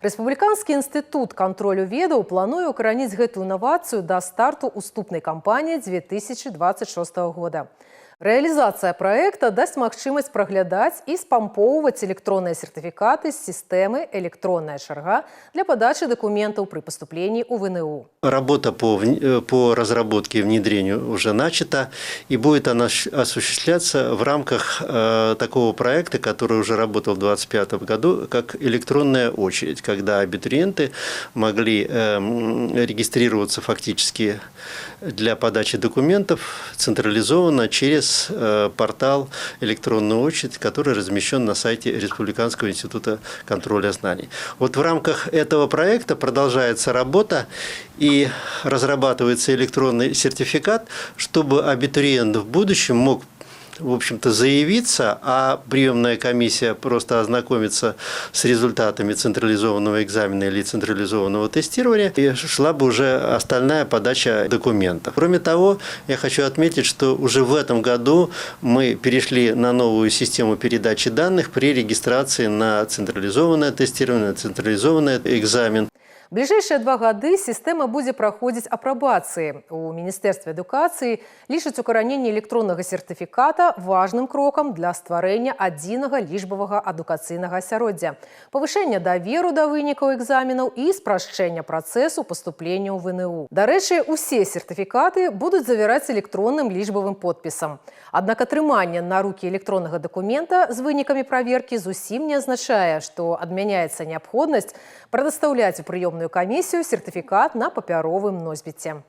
Рэспубліканскі інстытут кантролю ведаў плануе укараніць гэтую інавацыю да старту уступнай кампаніі 2026 года. Реализация проекта даст магчымасць праглядаць і спампоўваць электронныя сертыфікаты з сістэмы «Электронная чарга» для подачи документов при поступлении у ВНУ. Работа по разработке и внедрению уже начата, и будет она осуществляться в рамках такого проекта, который уже работал в 2025 году, как электронная очередь, когда абитуриенты могли регистрироваться фактически для подачи документов централизованно через портал «Электронная очередь», который размещен на сайте Республиканского института контроля знаний. Вот в рамках этого проекта продолжается работа и разрабатывается электронный сертификат, чтобы абитуриент в будущем мог, в общем-то, заявиться, а приемная комиссия просто ознакомится с результатами централизованного экзамена или централизованного тестирования, и шла бы уже остальная подача документов. Кроме того, я хочу отметить, что уже в этом году мы перешли на новую систему передачи данных при регистрации на централизованное тестирование, на централизованный экзамен. В ближайшие 2 годы система будет проходить апробации. У Министерства эдукации лічаць укараненне электронного сертификата важным кроком для стварэння адзінага лічбавага адукацыйнага асяроддзя, павышэння даверу да вынікаў экзаменаў і спрашчэння працэсу поступлення ў ВНУ. Дарэчы, усе сертыфікаты будуць завяраць электронным лічбавым подпісам. Аднак атрыманне на рукі электроннага дакумента з вынікамі праверкі зусім не азначае, што адмяняецца неабходнасць прадастаўляць у прыёмную камісію сертыфікат на папяровым носьбіце.